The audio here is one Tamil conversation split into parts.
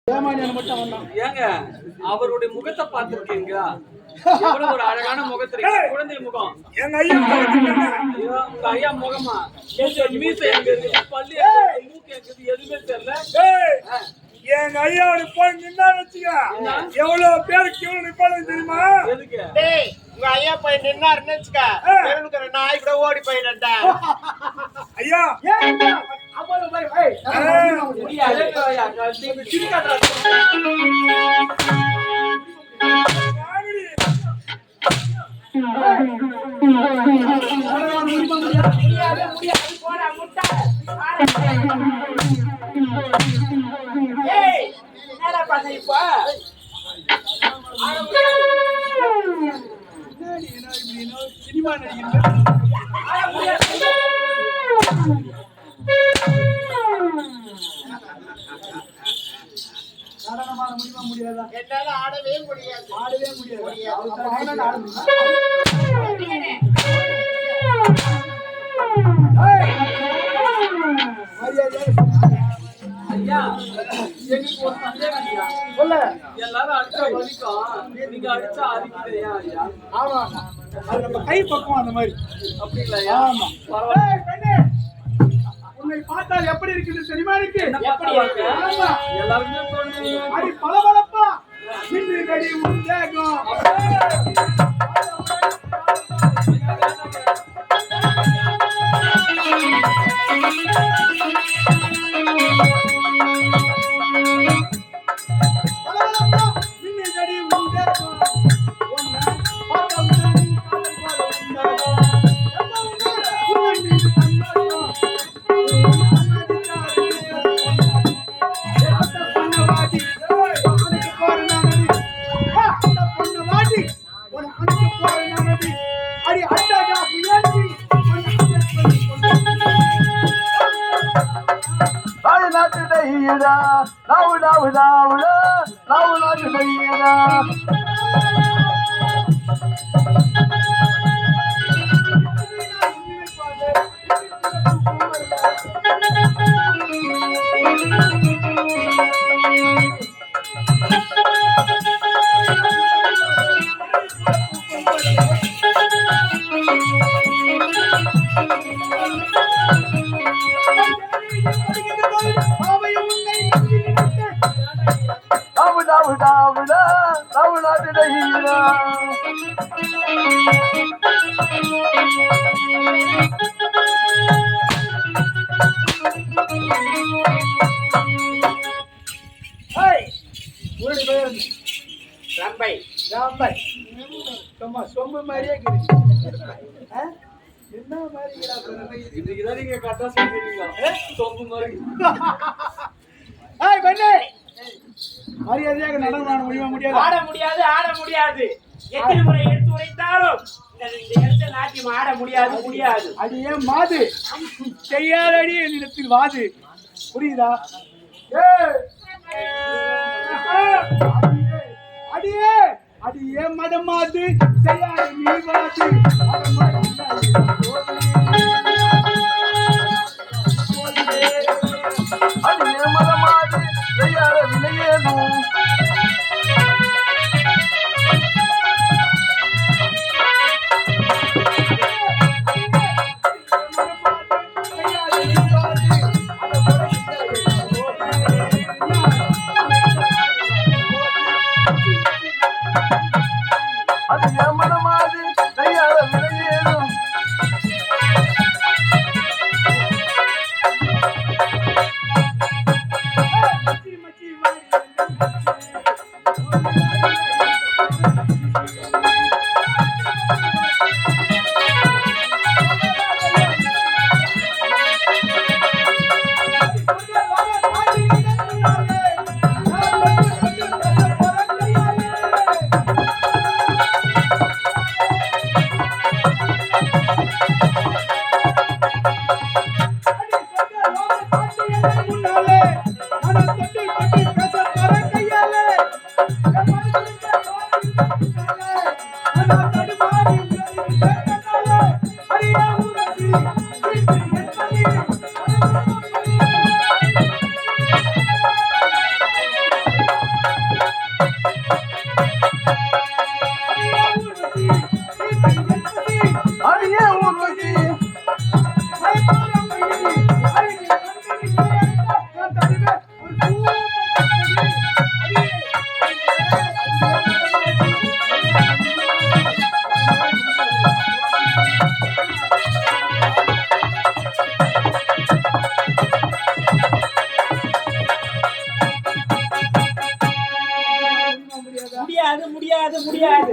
ஏங்க அவருடைய முகத்தை பார்த்திருக்கீங்களா? எவ்வளவு ஒரு அழகான முகத்திற்கு குழந்தை முகம். எங்க ஐயா உங்க ஐயா முகமா மீசை எங்குது, பள்ளி மூக்கு எங்குது, எதுவுமே தெரியல. எங்க ஐயாவோட போய் நின்னா வச்சுக்க எவ்வளவு பேருக்கு இவ்வளவு நிப்பாடு தெரியுமா? எதுக்கு உங்க ஐயா போய் நின்னாருன்னு வச்சுக்க நாய் கூட ஓடி போயிட்டா. ஐயா சினிமா என்னால ஆடவே முடியாது. ஐயா எங்களுக்கு ஒரு சந்தேகம் ஐயா. எல்லாரும் அடிச்சா வலிக்கும், நீங்க அடிச்சா அரிக்குதையா ஐயா? ஆமா அது நம்ம கை பக்கம் அந்த மாதிரி. அப்படிங்களா ஐயா? ஆமா பரவாயில்ல. உன்னை பார்த்தால் எப்படி இருக்குது தெரியுமா? இருக்கு எல்லாருமே தோணுது. அடி பளபளப்பா நின்று கடி உண்டேகம். சொம்பு மாதிரியே என்ன மாதிரி இன்னைக்குதான் நீங்க கரெக்டா சொல்றீங்க. சொம்பு மாதிரி. மரியாதையாக நடனம் ஆட முடியாது. ஆட முடியாது. எத்தனை முறை எடுத்து உரைத்தாலும் இந்த இடத்துல நாட்டியம் ஆட முடியாது. அது ஏன் மாது செய்யாதடி என்னிடத்தில் வாது. புரியுதா? அடியே அடியே மதமாது செய்யாத நீ வாது. அடியே மதமாது செய்யாத விலையேதும் முன்னாலே முடியாது முடியாது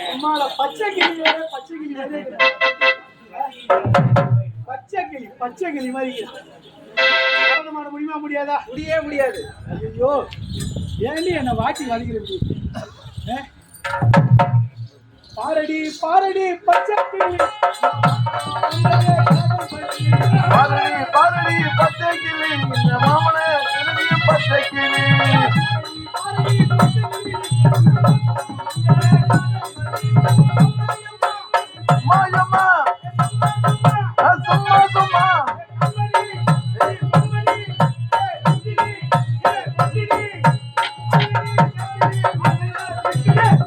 அம்மால பச்சை கிளி வேற பச்சை கிளி வேற பச்சை கிளி மாதிரி மாட முடியுமா முடியாதா? முடியவே முடியாது. ஐயோ ஏண்டி என்ன வாட்டி வலிக்கிறது? பாரடி பாரடி பச்சை கிளி பாரடி பாரடி பச்சை கிளி இந்த மாமனே என்னுடைய பச்சை கிளி மாயம்மா சும்மா சும்மா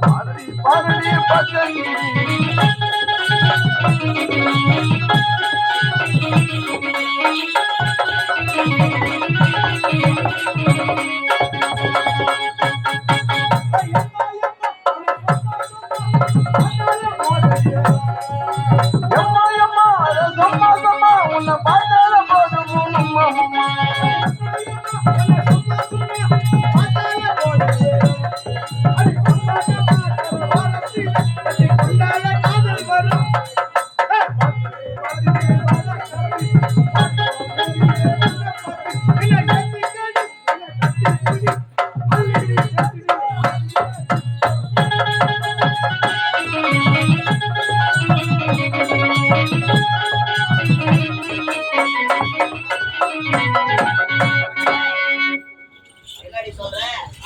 பாரடி பாரடி பச்சை கிளி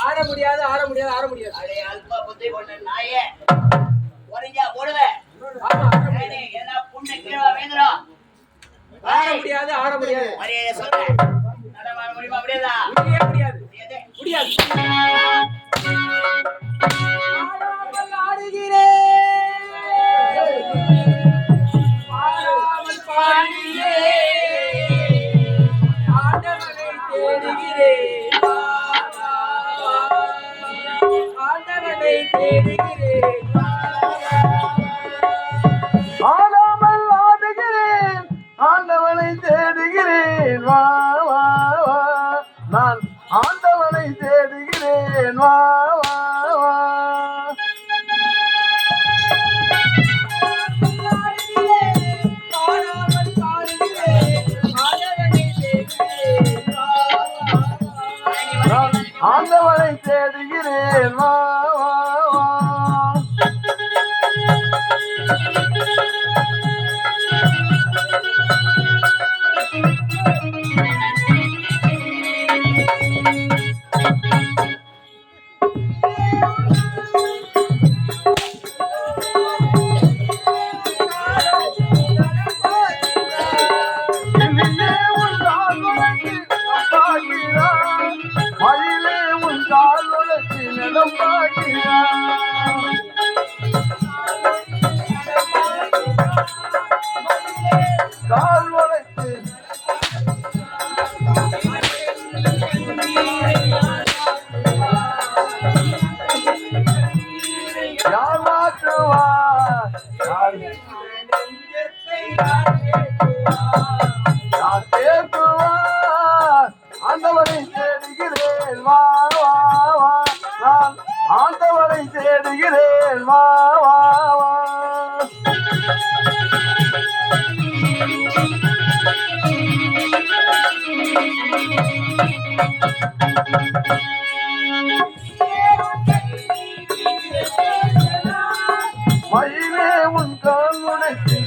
ஆட முடியாது ஆட முடியாது ஆட முடியாது. அடே அல்ப புத்தி கொண்ட நாயே ஒரேஞ்சா போடுவே என்ன புண்ணு கீழே வேங்குறோம். ஆட முடியாது ஆட முடியாது. ஒரே சொல்றேன் நடமாட முடியுமா? முடியாதா? முடியவே முடியாது முடியாது. ஆடாமல் ஆடுகிறேன் ஆடாமல் பாடுகிறேன் ஆண்டவனை தேடுகிறேன் ஆண்டவனை தேடுகிறேன் ஆடாமல் ஆடுகிறேன் ஆண்டவனை தேடுகிறேன் வா வா வா நான் ஆண்டவனை தேடுகிறேன் வா வா வா ஆடாமல் பாடுகிறேன் ஆண்டவனை தேடுகிறேன் நான் ஆண்டவனை தேடுகிறேன் வா வா வா கிளியே உன் கால் உலகி நம்பாகிறான் மயிலே உன் கால் உலகி நம்பாகிறான் கால் உலகி யார் மாற்றுவார் யார் தேற்றுவார் ஆண்டவனை தேடுகிறேன் வா வா வா நான் ஆண்டவனை தேடுகிறேன் வா வா வா மயிலே உன் கால் உடைத்து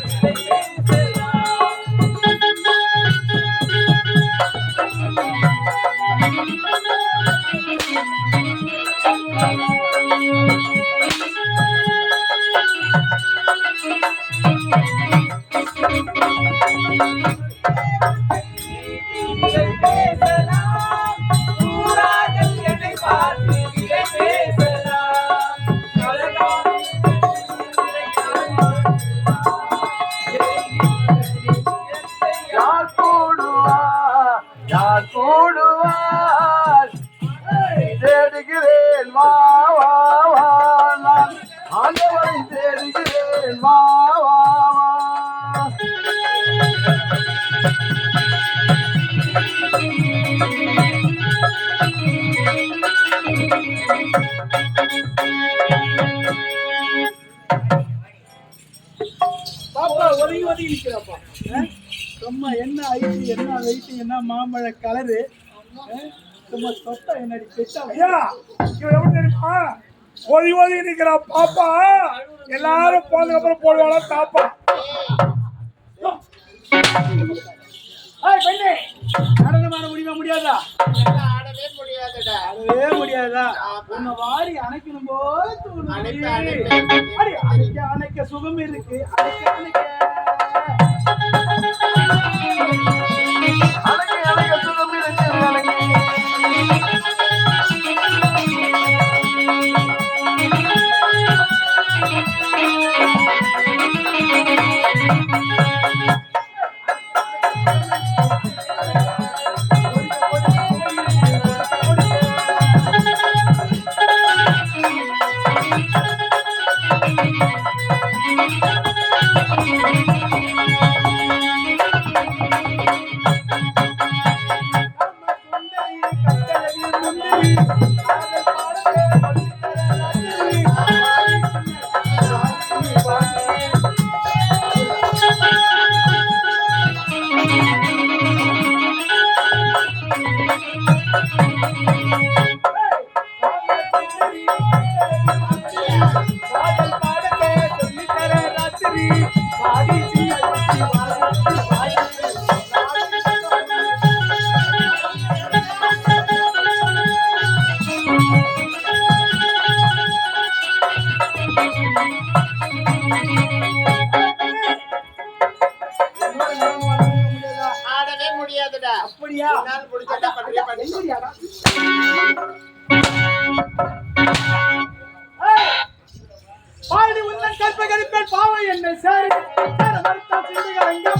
வருகிறேன் வா வா வா. பாப்பா ஒதுங்கி ஒதுங்கி நிற்கிறாப்பா. சும்மா என்ன ஐட்டு என்ன வெயிட்டு என்ன மாம்பழ கலரு சும்மா சொத்தா என்னடி பெட்டா. ஐயா இவன் எப்படி தெரியுமா ஓதி ஓதி நிக்கிற பாப்பா எல்லாரும் போனதுக்கு அப்புறம் போடுவாளா தாப்பா. பெண்ணே நடனம் ஆட முடியுமா முடியாதா? ஆடவே முடியாதுடா. ஆடவே முடியாதா? உன்னை வாரி அணைக்கணும் போது தோணுது. அணைக்க அடி, அணைக்க அணைக்க சுகம் இருக்கு. அணைக்க அணைக்க அழகே அழக சுகம் இருக்கிறது அழகே. ஆடவே முடியாதுடா. அப்படியா? என்னால் முடிஞ்சதை பண்றியா பண்ணிக்கோ. பாடி உந்தன் கற்பகரிப்பேன் பாவை என்னை சாரி மறுத்தா சிந்தைகள் எங்கே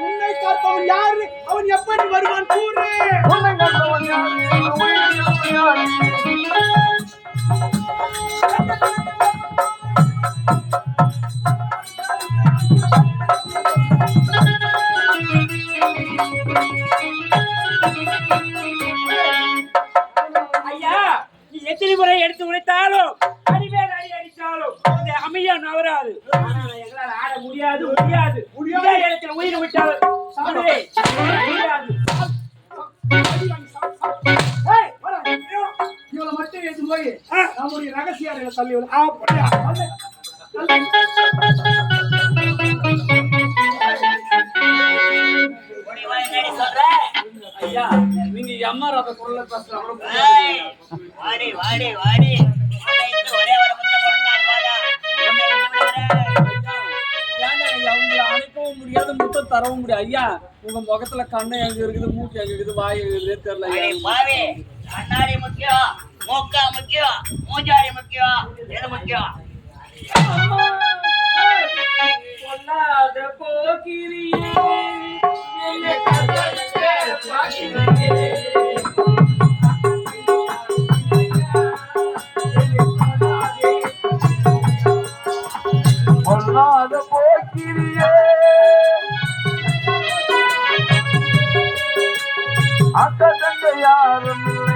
உன்னை காப்பவன் யாரு? அவன் எப்படி வருவான் கூறு? உன்னை கண்டவன் யாரு? உயிரிழந்தவன் யாரு? ஐயா, நீ எத்தனை முறை எடுத்து உழைத்தாலும் அடிமேல் அடி அடித்தாலும் இந்த அமையா நவராது. ஆனா எங்களால் ஆட முடியாது முடியாது முடியாத இடத்துல உயிர் விட்டாலும் சாப்பிடுவே முடியாது. ஏய், வாடா. இவளை மட்டும் எடுத்து போய் நம்முடைய ரகசிய அறையில தள்ளி விடு. அப்படியா முடிவா என்னடி சொல்ற? ஐயா நீங்க எம்ஆர் அந்த குரல்ல பேசுறாங்க. ஏய், வாடி வாடி வாடி. அனைத்து ஒரே ஒரு முத்தம் கொடுத்தால் போதா. உன்னை விட்டுவிடுகிறேன். ஐயா உங்களை அணைக்கவும் முடியாது முத்தம் தரவும் முடியாது. ஐயா உங்க முகத்துல கண்ணு எங்க இருக்குது, மூக்கு எங்க இருக்குது, வாய் எங்க இருக்குது தெரியல. அடி பாவி, கண்ணாடி முக்கியம், மூக்கா முக்கியம், மூஞ்சாடி முக்கியம், எது முக்கியம்? சொல்லாத போக்கிரியே என்னை கண்களுக்கு பார்க்கிறீரே. பொல்லாத போக்கிரியே அக்கா தங்க யாரும் இல்லை.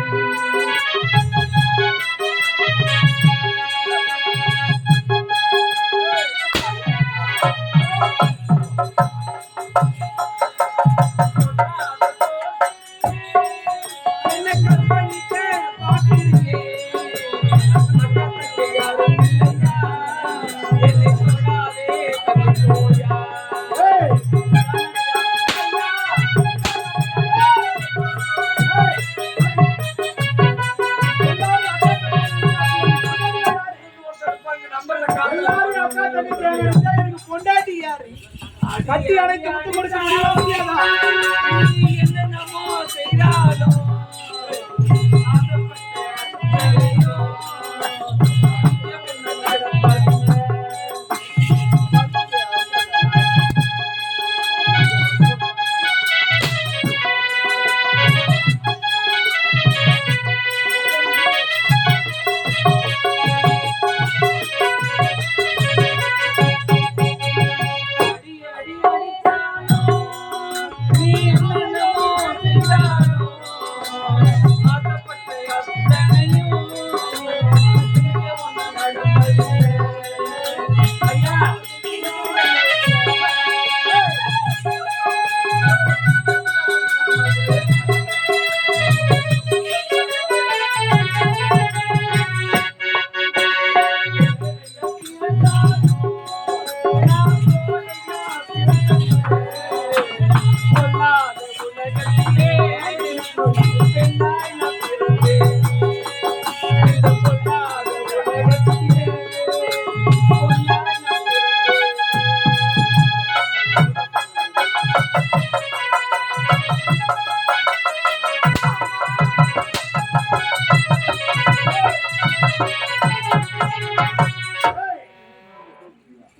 என்னை கற்பழிக்க பார்க்கிறீரே. யாரும் இல்லையா? என்னை சொல்லாதே கவிதையா. எல்லாரும் அக்கா தங்கச்சி எனக்கு பொண்டாட்டி யாரு? கட்டி அணைத்து முத்து கொடுக்க முடியாதா? என்னென்னமோ செய்தாலும்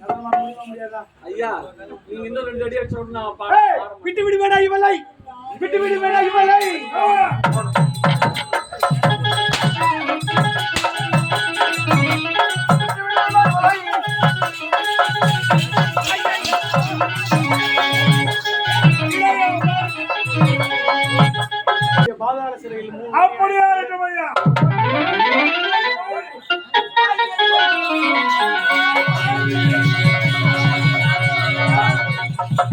அதெல்லாம் முடிக்க முடியாதா? ஐயா நீங்க இன்னும் 2 அடி அடிச்சு விட்டு நான் விட்டு விடுவேடா இவளை, விட்டு விடுவேடா இவளை.